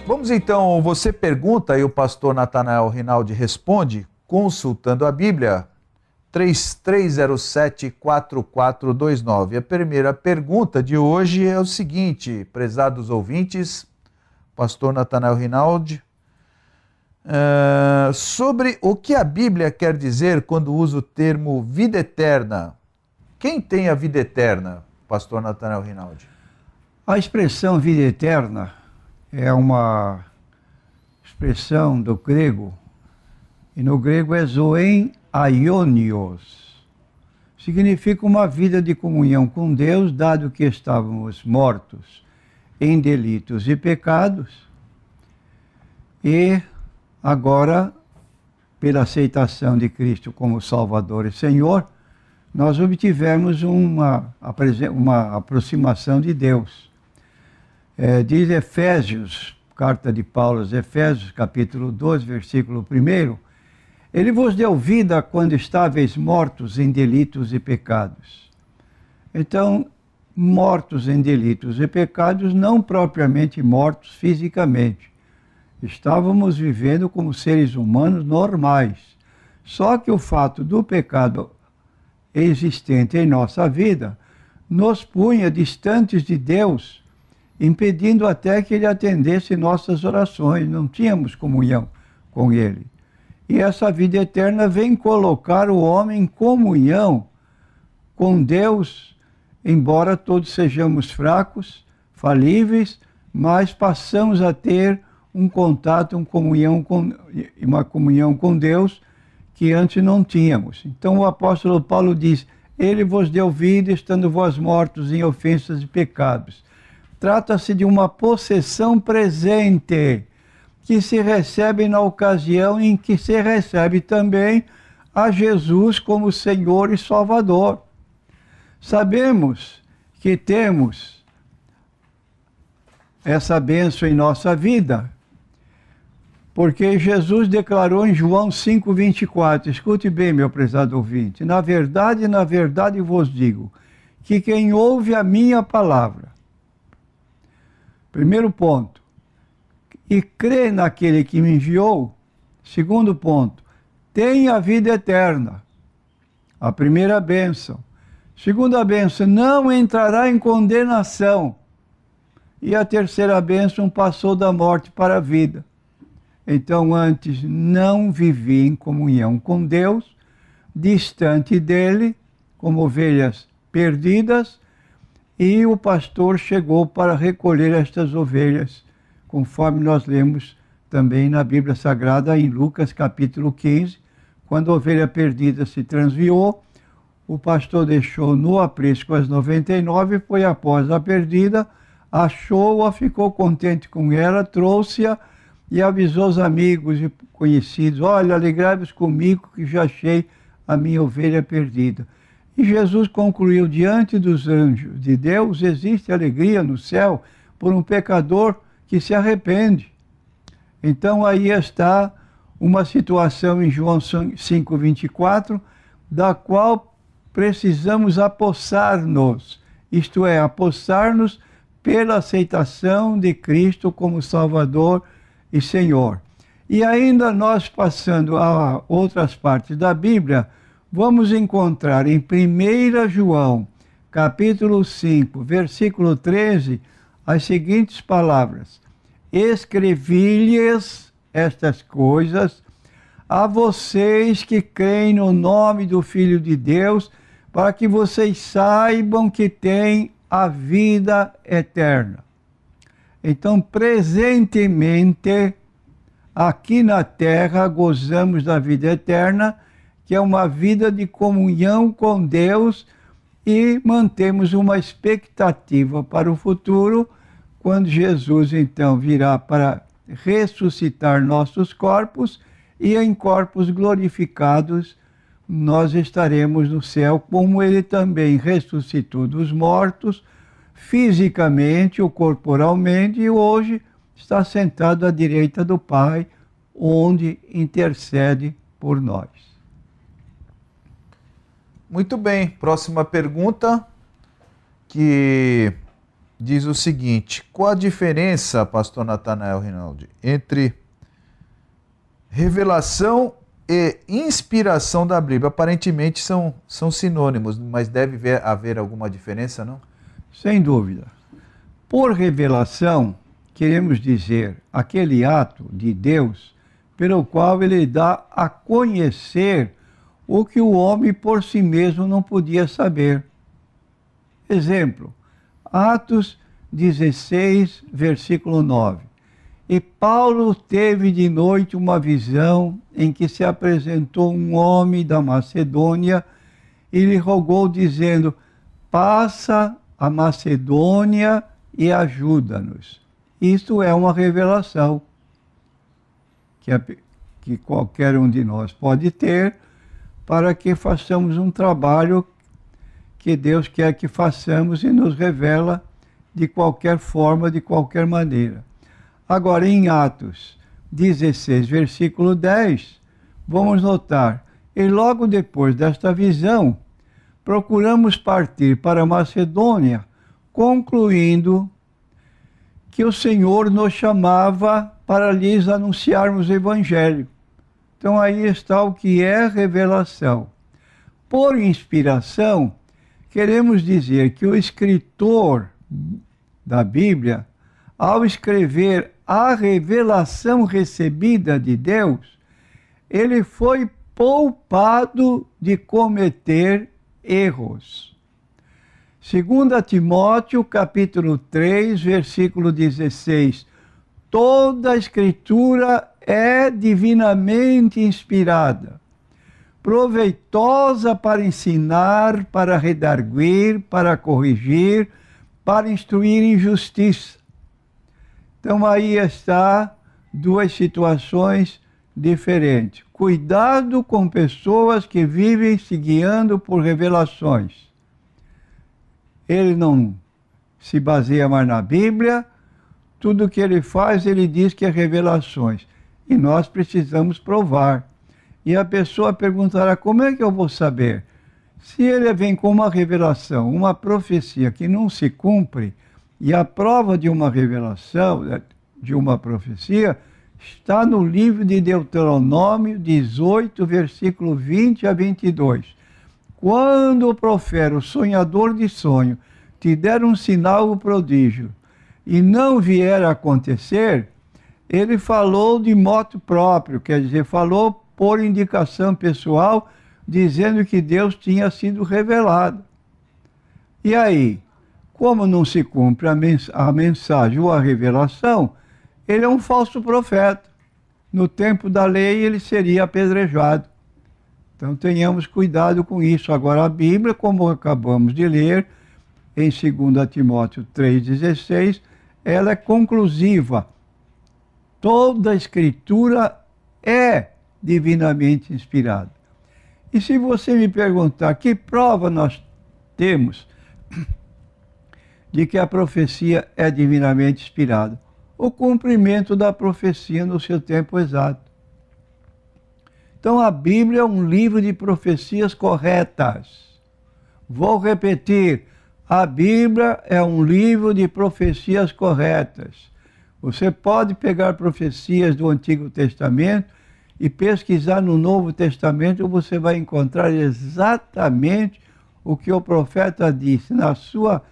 Vamos então, você pergunta e o pastor Natanael Rinaldi responde, consultando a Bíblia, 3307-4429. A primeira pergunta de hoje é o seguinte, prezados ouvintes, pastor Natanael Rinaldi, sobre o que a Bíblia quer dizer quando usa o termo vida eterna. Quem tem a vida eterna, pastor Natanael Rinaldi? A expressão vida eterna é uma expressão do grego, e no grego é zoen aionios. Significa uma vida de comunhão com Deus, dado que estávamos mortos em delitos e pecados, e agora, pela aceitação de Cristo como Salvador e Senhor, nós obtivemos uma aproximação de Deus. Diz Efésios, carta de Paulo aos Efésios, capítulo 2, versículo 1, ele vos deu vida quando estáveis mortos em delitos e pecados. Então, mortos em delitos e pecados, não propriamente mortos fisicamente. Estávamos vivendo como seres humanos normais. Só que o fato do pecado existente em nossa vida nos punha distantes de Deus, impedindo até que Ele atendesse nossas orações. Não tínhamos comunhão com Ele. E essa vida eterna vem colocar o homem em comunhão com Deus, embora todos sejamos fracos, falíveis, mas passamos a ter um contato, uma comunhão com Deus que antes não tínhamos. Então o apóstolo Paulo diz, ele vos deu vida estando vós mortos em ofensas e pecados. Trata-se de uma possessão presente, que se recebe na ocasião em que se recebe também a Jesus como Senhor e Salvador. Sabemos que temos essa bênção em nossa vida, porque Jesus declarou em João 5,24, escute bem, meu prezado ouvinte, na verdade vos digo, que quem ouve a minha palavra, primeiro ponto, e crê naquele que me enviou, segundo ponto, tem a vida eterna, a primeira bênção. Segunda bênção, não entrará em condenação. E a terceira bênção, passou da morte para a vida. Então, antes não vivi em comunhão com Deus, distante dele, como ovelhas perdidas, e o pastor chegou para recolher estas ovelhas, conforme nós lemos também na Bíblia Sagrada, em Lucas capítulo 15, quando a ovelha perdida se transviou, o pastor deixou no aprisco as 99, foi após a perdida, achou-a, ficou contente com ela, trouxe-a e avisou os amigos e conhecidos, olha, alegrai-vos comigo que já achei a minha ovelha perdida. E Jesus concluiu, diante dos anjos de Deus existe alegria no céu por um pecador que se arrepende. Então aí está uma situação em João 5,24, da qual precisamos apossar-nos, isto é, apossar-nos pela aceitação de Cristo como Salvador e Senhor. E ainda nós passando a outras partes da Bíblia, vamos encontrar em 1 João, capítulo 5, versículo 13, as seguintes palavras: escrevi-lhes estas coisas a vocês que creem no nome do Filho de Deus, para que vocês saibam que têm a vida eterna. Então, presentemente, aqui na terra, gozamos da vida eterna, que é uma vida de comunhão com Deus, e mantemos uma expectativa para o futuro, quando Jesus então virá para ressuscitar nossos corpos, e em corpos glorificados nós estaremos no céu, como ele também ressuscitou dos mortos, fisicamente ou corporalmente, e hoje está sentado à direita do Pai, onde intercede por nós. Muito bem, próxima pergunta, que diz o seguinte: qual a diferença, pastor Natanael Rinaldi, entre revelação e inspiração da Bíblia? Aparentemente são sinônimos, mas deve haver alguma diferença, não? Sem dúvida. Por revelação, queremos dizer aquele ato de Deus pelo qual ele dá a conhecer o que o homem por si mesmo não podia saber. Exemplo, Atos 16, versículo 9. E Paulo teve de noite uma visão em que se apresentou um homem da Macedônia e lhe rogou, dizendo: passa a Macedônia e ajuda-nos. Isto é uma revelação que qualquer um de nós pode ter para que façamos um trabalho que Deus quer que façamos e nos revela de qualquer forma, de qualquer maneira. Agora, em Atos 16, versículo 10, vamos notar: e logo depois desta visão, procuramos partir para Macedônia, concluindo que o Senhor nos chamava para lhes anunciarmos o Evangelho. Então aí está o que é revelação. Por inspiração, queremos dizer que o escritor da Bíblia, ao escrever a revelação recebida de Deus, ele foi poupado de cometer erros. 2 Timóteo, capítulo 3, versículo 16. Toda a Escritura é divinamente inspirada, proveitosa para ensinar, para redarguir, para corrigir, para instruir em justiça. Então aí está duas situações diferentes. Cuidado com pessoas que vivem se guiando por revelações. Ele não se baseia mais na Bíblia, tudo que ele faz, ele diz que é revelações. E nós precisamos provar. E a pessoa perguntará: como é que eu vou saber? Se ele vem com uma revelação, uma profecia que não se cumpre, e a prova de uma revelação, de uma profecia, está no livro de Deuteronômio 18, versículo 20 a 22. Quando profere o sonhador de sonho te der um sinal ou prodígio, e não vier a acontecer, ele falou de moto próprio, quer dizer, falou por indicação pessoal, dizendo que Deus tinha sido revelado. E aí, como não se cumpre a mensagem ou a revelação, ele é um falso profeta. No tempo da lei, ele seria apedrejado. Então, tenhamos cuidado com isso. Agora, a Bíblia, como acabamos de ler, em 2 Timóteo 3,16, ela é conclusiva. Toda a Escritura é divinamente inspirada. E se você me perguntar que prova nós temos de que a profecia é divinamente inspirada? O cumprimento da profecia no seu tempo exato. Então a Bíblia é um livro de profecias corretas. Vou repetir, a Bíblia é um livro de profecias corretas. Você pode pegar profecias do Antigo Testamento e pesquisar no Novo Testamento, você vai encontrar exatamente o que o profeta disse na sua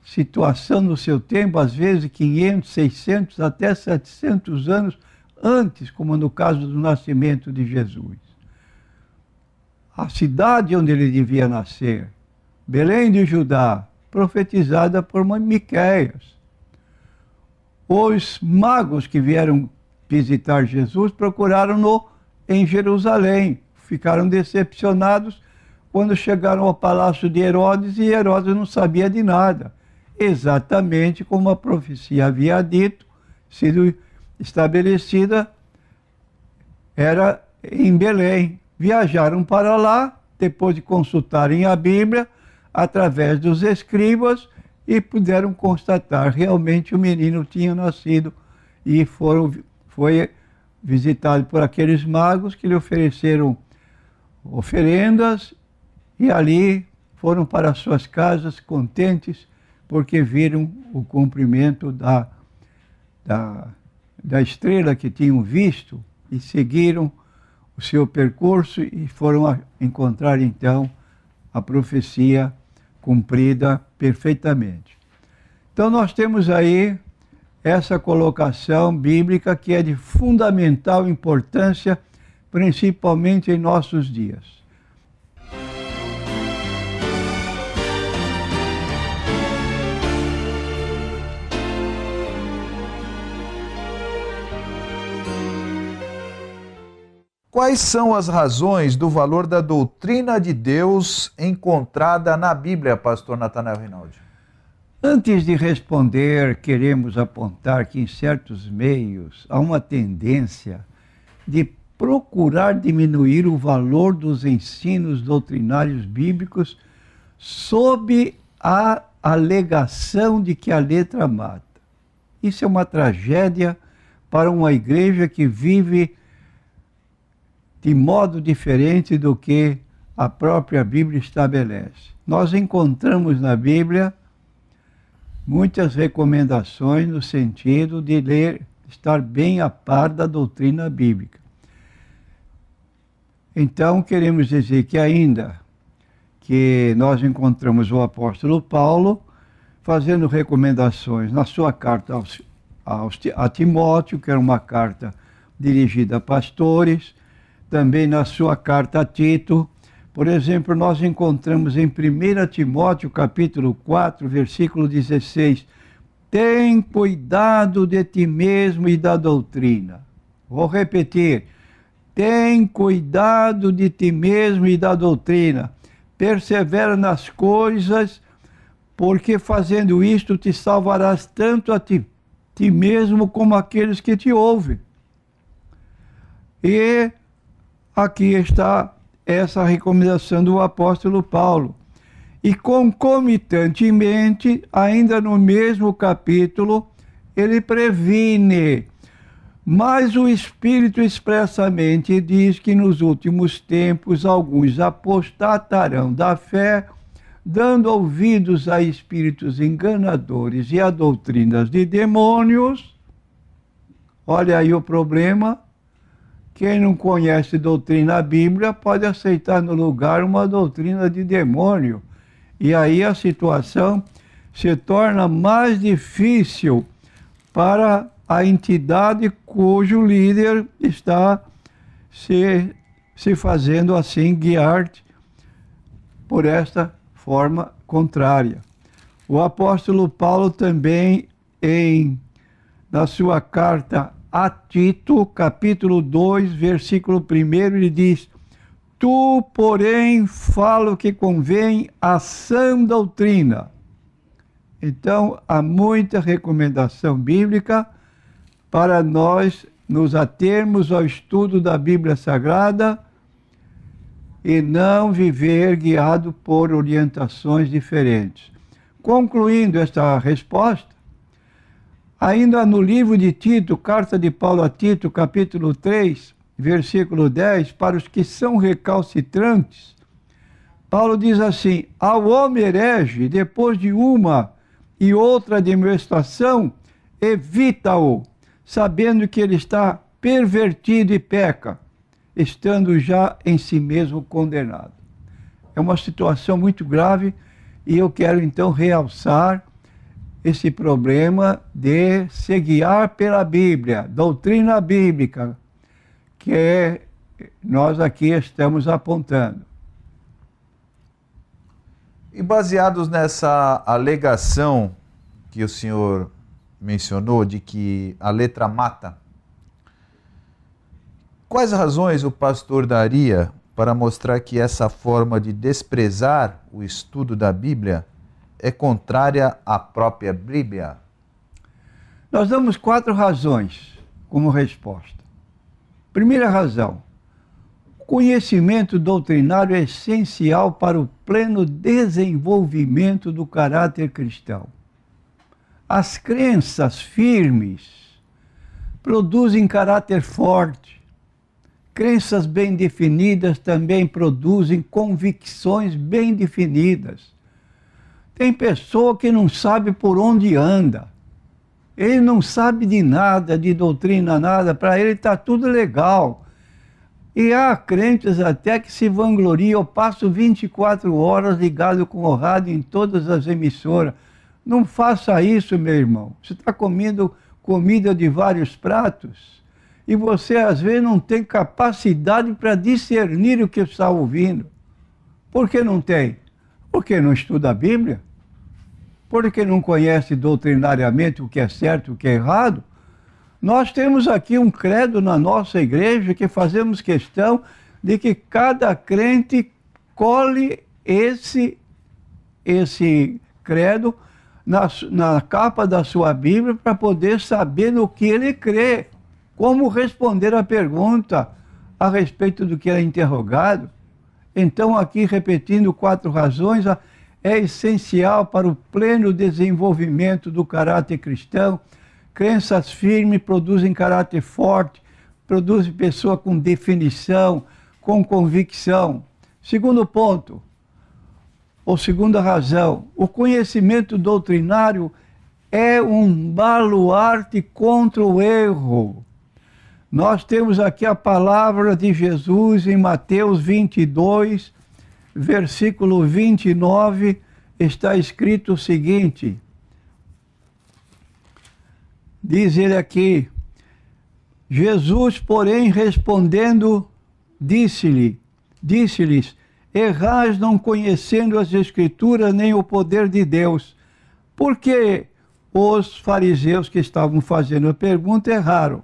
situação, no seu tempo, às vezes 500, 600, até 700 anos antes, como no caso do nascimento de Jesus. A cidade onde ele devia nascer, Belém de Judá, profetizada por Miqueias. Os magos que vieram visitar Jesus procuraram-no em Jerusalém. Ficaram decepcionados quando chegaram ao palácio de Herodes e Herodes não sabia de nada. Exatamente como a profecia havia dito, sido estabelecida, era em Belém. Viajaram para lá, depois de consultarem a Bíblia, através dos escribas, e puderam constatar realmente o menino tinha nascido, e foi visitado por aqueles magos que lhe ofereceram oferendas, e ali foram para suas casas contentes, porque viram o cumprimento da estrela que tinham visto e seguiram o seu percurso e foram encontrar então a profecia cumprida perfeitamente. Então nós temos aí essa colocação bíblica que é de fundamental importância, principalmente em nossos dias. Quais são as razões do valor da doutrina de Deus encontrada na Bíblia, pastor Natanael Rinaldi? Antes de responder, queremos apontar que em certos meios há uma tendência de procurar diminuir o valor dos ensinos doutrinários bíblicos sob a alegação de que a letra mata. Isso é uma tragédia para uma igreja que vive de modo diferente do que a própria Bíblia estabelece. Nós encontramos na Bíblia muitas recomendações no sentido de estar bem a par da doutrina bíblica. Então, queremos dizer que ainda que nós encontramos o apóstolo Paulo fazendo recomendações na sua carta a Timóteo, que era uma carta dirigida a pastores, também na sua carta a Tito. Por exemplo, nós encontramos em 1 Timóteo, capítulo 4, versículo 16, tem cuidado de ti mesmo e da doutrina. Vou repetir, tem cuidado de ti mesmo e da doutrina. Persevera nas coisas, porque fazendo isto te salvarás tanto a ti mesmo como aqueles que te ouvem. E aqui está essa recomendação do apóstolo Paulo. E concomitantemente, ainda no mesmo capítulo, ele previne. Mas o Espírito expressamente diz que nos últimos tempos alguns apostatarão da fé, dando ouvidos a espíritos enganadores e a doutrinas de demônios. Olha aí o problema. Quem não conhece doutrina bíblica pode aceitar no lugar uma doutrina de demônio. E aí a situação se torna mais difícil para a entidade cujo líder está se fazendo assim guiar por esta forma contrária. O apóstolo Paulo também, na sua carta a Tito, capítulo 2, versículo 1, ele diz: tu, porém, fala o que convém à sã doutrina. Então, há muita recomendação bíblica para nós nos atermos ao estudo da Bíblia Sagrada e não viver guiado por orientações diferentes. Concluindo esta resposta, ainda no livro de Tito, carta de Paulo a Tito, capítulo 3, versículo 10, para os que são recalcitrantes, Paulo diz assim: ao homem herege, depois de uma e outra demonstração, evita-o, sabendo que ele está pervertido e peca, estando já em si mesmo condenado. É uma situação muito grave e eu quero então realçar esse problema de se guiar pela Bíblia, doutrina bíblica, que nós aqui estamos apontando. E baseados nessa alegação que o senhor mencionou de que a letra mata, quais razões o pastor daria para mostrar que essa forma de desprezar o estudo da Bíblia é contrária à própria Bíblia? Nós damos 4 razões como resposta. Primeira razão: o conhecimento doutrinário é essencial para o pleno desenvolvimento do caráter cristão. As crenças firmes produzem caráter forte. Crenças bem definidas também produzem convicções bem definidas. Tem pessoa que não sabe por onde anda. Ele não sabe de nada, de doutrina, nada. Para ele está tudo legal. E há crentes até que se vangloriam. Eu passo 24 horas ligado com o rádio em todas as emissoras. Não faça isso, meu irmão. Você está comendo comida de vários pratos e você às vezes não tem capacidade para discernir o que está ouvindo. Por que não tem? Porque não estuda a Bíblia? Porque não conhece doutrinariamente o que é certo e o que é errado? Nós temos aqui um credo na nossa igreja que fazemos questão de que cada crente cole esse credo na capa da sua Bíblia para poder saber no que ele crê, como responder a pergunta a respeito do que é interrogado. Então, aqui, repetindo 4 razões, é essencial para o pleno desenvolvimento do caráter cristão. Crenças firmes produzem caráter forte, produzem pessoa com definição, com convicção. Segundo ponto, ou segunda razão, o conhecimento doutrinário é um baluarte contra o erro. Nós temos aqui a palavra de Jesus em Mateus 22, versículo 29, está escrito o seguinte. Diz ele aqui: Jesus, porém, respondendo, disse-lhes, errais não conhecendo as Escrituras nem o poder de Deus. Porque os fariseus que estavam fazendo a pergunta erraram.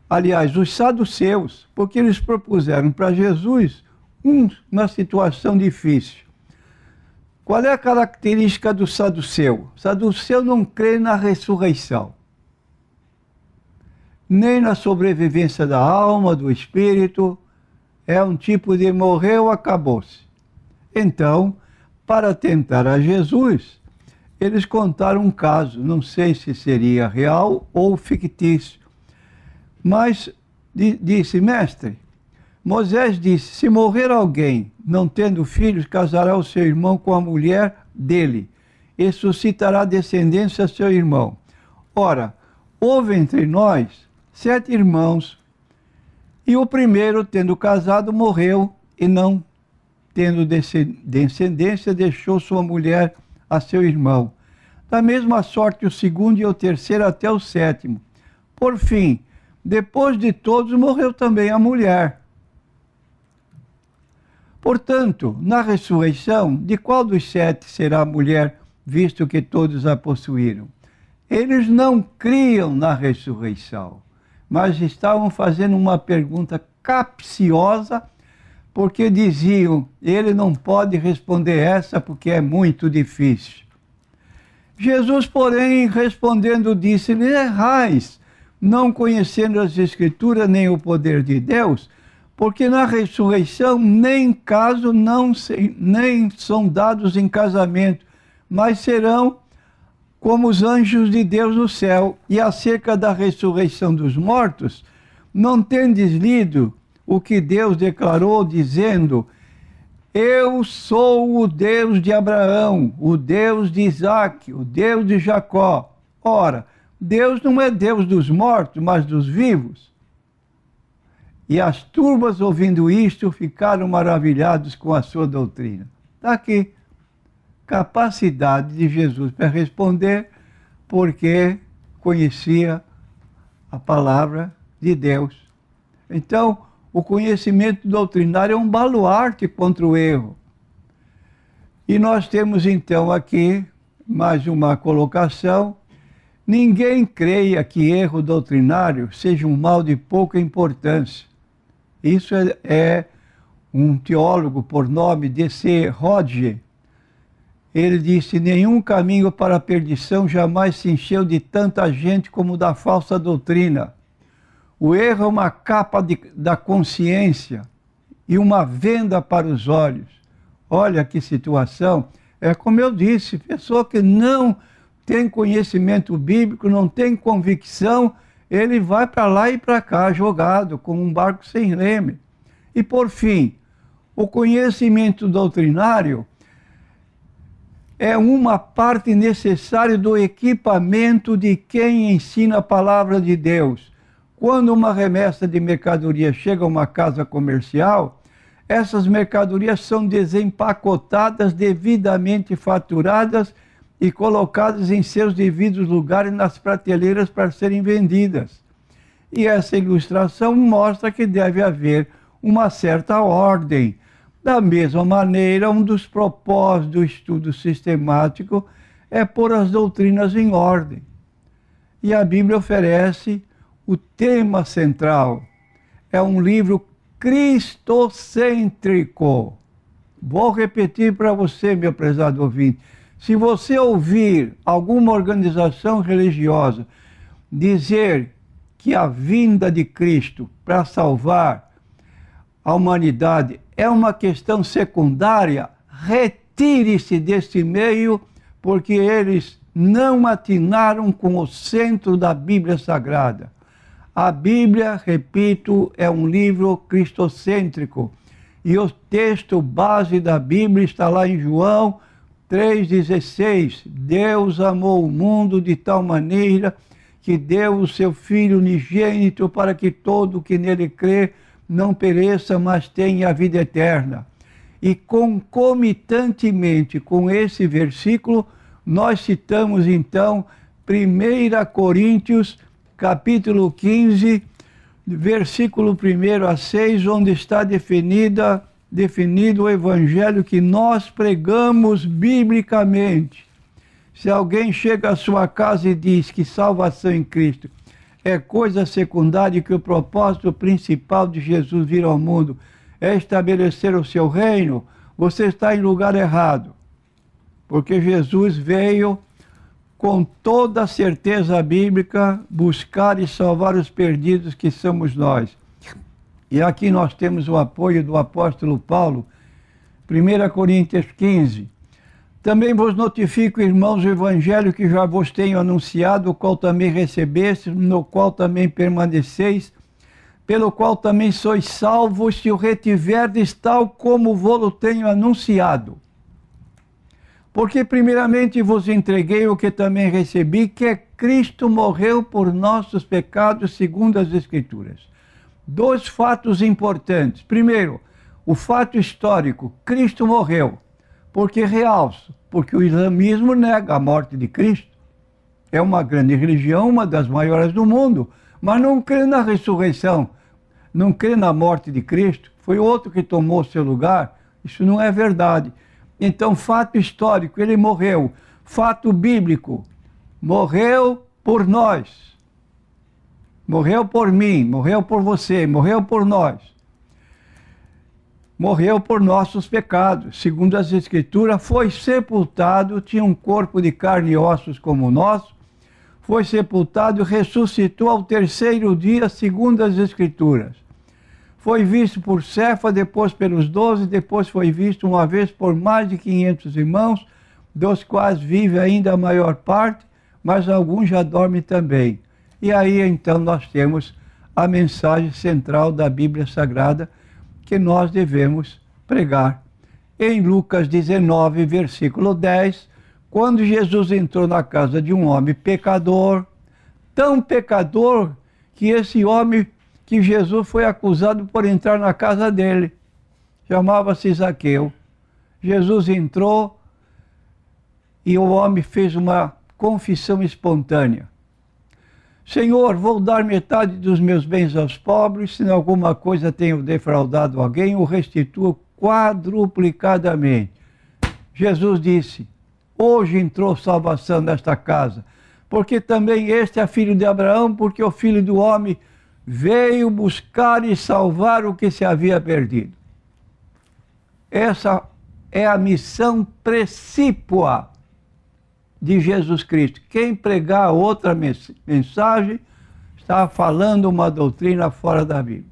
Aliás, os saduceus, porque eles propuseram para Jesus uma situação difícil. Qual é a característica do saduceu? O saduceu não crê na ressurreição, nem na sobrevivência da alma, do espírito. É um tipo de morreu, acabou-se. Então, para tentar a Jesus, eles contaram um caso, não sei se seria real ou fictício, mas disse, mestre, Moisés disse, se morrer alguém não tendo filhos, casará o seu irmão com a mulher dele e suscitará descendência a seu irmão. Ora, houve entre nós 7 irmãos, e o primeiro, tendo casado, morreu, e não tendo descendência, deixou sua mulher a seu irmão. Da mesma sorte o segundo e o terceiro até o 7º. Por fim, depois de todos, morreu também a mulher. Portanto, na ressurreição, de qual dos 7 será a mulher, visto que todos a possuíram? Eles não criam na ressurreição, mas estavam fazendo uma pergunta capciosa, porque diziam, ele não pode responder essa porque é muito difícil. Jesus, porém, respondendo, disse-lhe, errais, não conhecendo as Escrituras nem o poder de Deus, porque na ressurreição nem são dados em casamento, mas serão como os anjos de Deus no céu. E acerca da ressurreição dos mortos, não tendes lido o que Deus declarou, dizendo, eu sou o Deus de Abraão, o Deus de Isaque, o Deus de Jacó. Ora, Deus não é Deus dos mortos, mas dos vivos. E as turmas, ouvindo isto, ficaram maravilhados com a sua doutrina. Está aqui. Capacidade de Jesus para responder, porque conhecia a palavra de Deus. Então, o conhecimento doutrinário é um baluarte contra o erro. E nós temos então aqui mais uma colocação. Ninguém creia que erro doutrinário seja um mal de pouca importância. Isso é um teólogo por nome D.C. Hodge. Ele disse, nenhum caminho para a perdição jamais se encheu de tanta gente como da falsa doutrina. O erro é uma capa da consciência e uma venda para os olhos. Olha que situação. É como eu disse, pessoa que não tem conhecimento bíblico, não tem convicção, ele vai para lá e para cá, jogado, como um barco sem leme. E por fim, o conhecimento doutrinário é uma parte necessária do equipamento de quem ensina a palavra de Deus. Quando uma remessa de mercadoria chega a uma casa comercial, essas mercadorias são desempacotadas, devidamente faturadas e colocadas em seus devidos lugares nas prateleiras para serem vendidas. E essa ilustração mostra que deve haver uma certa ordem. Da mesma maneira, um dos propósitos do estudo sistemático é pôr as doutrinas em ordem. E a Bíblia oferece o tema central. É um livro cristocêntrico. Vou repetir para você, meu prezado ouvinte. Se você ouvir alguma organização religiosa dizer que a vinda de Cristo para salvar a humanidade é uma questão secundária, retire-se desse meio, porque eles não atinaram com o centro da Bíblia Sagrada. A Bíblia, repito, é um livro cristocêntrico. E o texto base da Bíblia está lá em João 3,16. Deus amou o mundo de tal maneira que deu o seu Filho unigênito para que todo o que nele crê não pereça, mas tenha a vida eterna. E concomitantemente com esse versículo, nós citamos então 1 Coríntios, capítulo 15, versículo 1 a 6, onde está definido o evangelho que nós pregamos biblicamente. Se alguém chega à sua casa e diz que salvação em Cristo é coisa secundária e que o propósito principal de Jesus vir ao mundo é estabelecer o seu reino, você está em lugar errado. Porque Jesus veio com toda a certeza bíblica buscar e salvar os perdidos que somos nós. E aqui nós temos o apoio do apóstolo Paulo, 1 Coríntios 15. Também vos notifico, irmãos, o evangelho que já vos tenho anunciado, o qual também recebestes, no qual também permaneceis, pelo qual também sois salvos, se o retiverdes tal como vos tenho anunciado. Porque primeiramente vos entreguei o que também recebi, que é Cristo morreu por nossos pecados, segundo as Escrituras. Dois fatos importantes. Primeiro, o fato histórico, Cristo morreu. Porque realço, porque o islamismo nega a morte de Cristo. É uma grande religião, uma das maiores do mundo, mas não crê na ressurreição, não crê na morte de Cristo. Foi outro que tomou seu lugar. Isso não é verdade. Então, fato histórico, ele morreu. Fato bíblico, morreu por nós. Morreu por mim, morreu por você, morreu por nós. Morreu por nossos pecados. Segundo as Escrituras, foi sepultado, tinha um corpo de carne e ossos como o nosso, foi sepultado e ressuscitou ao terceiro dia, segundo as Escrituras. Foi visto por Cefa, depois pelos 12, depois foi visto uma vez por mais de 500 irmãos, dos quais vive ainda a maior parte, mas alguns já dormem também. E aí então nós temos a mensagem central da Bíblia Sagrada, que nós devemos pregar. Em Lucas 19, versículo 10, quando Jesus entrou na casa de um homem pecador, tão pecador que esse homem, que Jesus foi acusado por entrar na casa dele, chamava-se Zaqueu. Jesus entrou e o homem fez uma confissão espontânea. Senhor, vou dar metade dos meus bens aos pobres, se em alguma coisa tenho defraudado alguém, o restituo quadruplicadamente. Jesus disse, hoje entrou salvação nesta casa, porque também este é filho de Abraão, porque o Filho do Homem veio buscar e salvar o que se havia perdido. Essa é a missão precípua de Jesus Cristo. Quem pregar outra mensagem está falando uma doutrina fora da Bíblia.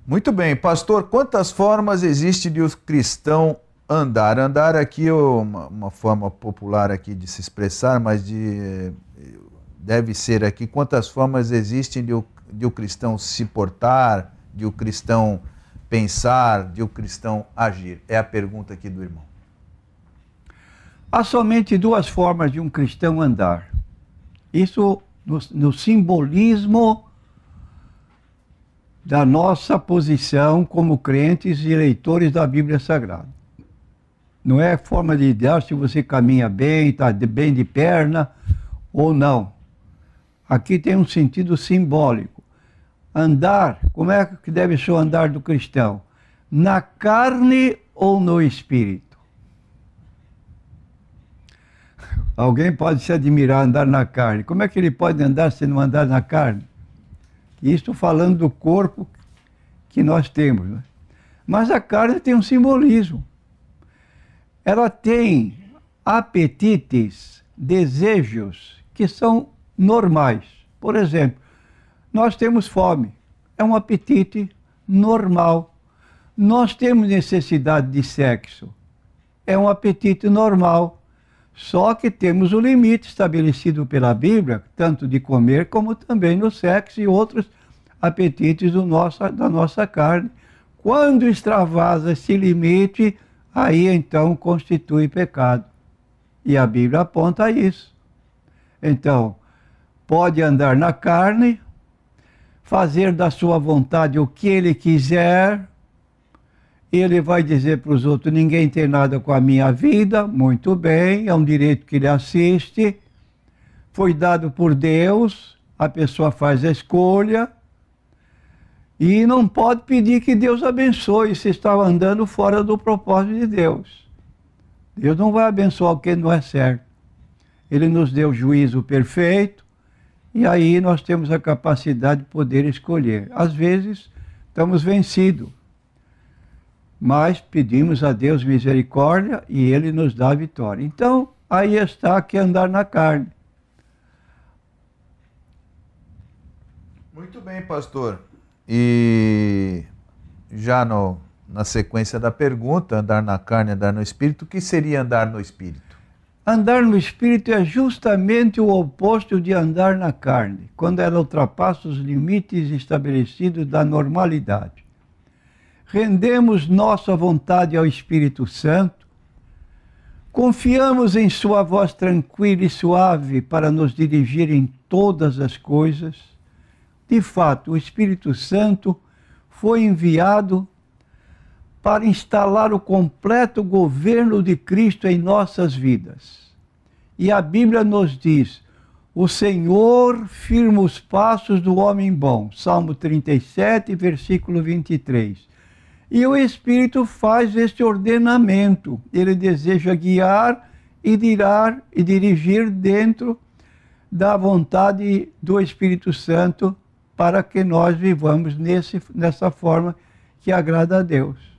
Muito bem, pastor, quantas formas existe de o cristão andar? Andar aqui é uma forma popular aqui de se expressar, mas deve ser aqui quantas formas existem de o cristão se portar, de o cristão pensar, de o cristão agir? É a pergunta aqui do irmão. Há somente duas formas de um cristão andar. Isso no simbolismo da nossa posição como crentes e leitores da Bíblia Sagrada. Não é forma de ideal se você caminha bem, está bem de perna ou não. Aqui tem um sentido simbólico. Andar, como é que deve ser o andar do cristão? Na carne ou no espírito? Alguém pode se admirar andar na carne. Como é que ele pode andar se não andar na carne? Isso falando do corpo que nós temos, né? Mas a carne tem um simbolismo. Ela tem apetites, desejos que são normais. Por exemplo, nós temos fome, é um apetite normal. Nós temos necessidade de sexo, é um apetite normal. Só que temos o limite estabelecido pela Bíblia, tanto de comer como também no sexo e outros apetites da nossa carne. Quando extravasa esse limite, aí então constitui pecado. E a Bíblia aponta a isso. Então, pode andar na carne, fazer da sua vontade o que ele quiser. Ele vai dizer para os outros, ninguém tem nada com a minha vida, muito bem, é um direito que lhe assiste, foi dado por Deus, a pessoa faz a escolha, e não pode pedir que Deus abençoe se está andando fora do propósito de Deus. Deus não vai abençoar o que não é certo. Ele nos deu juízo perfeito, e aí nós temos a capacidade de poder escolher. Às vezes, estamos vencidos. Mas pedimos a Deus misericórdia e Ele nos dá a vitória. Então, aí está que andar na carne. Muito bem, pastor. E já na sequência da pergunta, andar na carne, andar no espírito, o que seria andar no espírito? Andar no espírito é justamente o oposto de andar na carne, quando ela ultrapassa os limites estabelecidos da normalidade. Rendemos nossa vontade ao Espírito Santo, confiamos em sua voz tranquila e suave para nos dirigir em todas as coisas. De fato, o Espírito Santo foi enviado para instalar o completo governo de Cristo em nossas vidas. E a Bíblia nos diz, o Senhor firma os passos do homem bom. Salmo 37, versículo 23. E o Espírito faz este ordenamento. Ele deseja guiar e dirigir dentro da vontade do Espírito Santo para que nós vivamos nessa forma que agrada a Deus.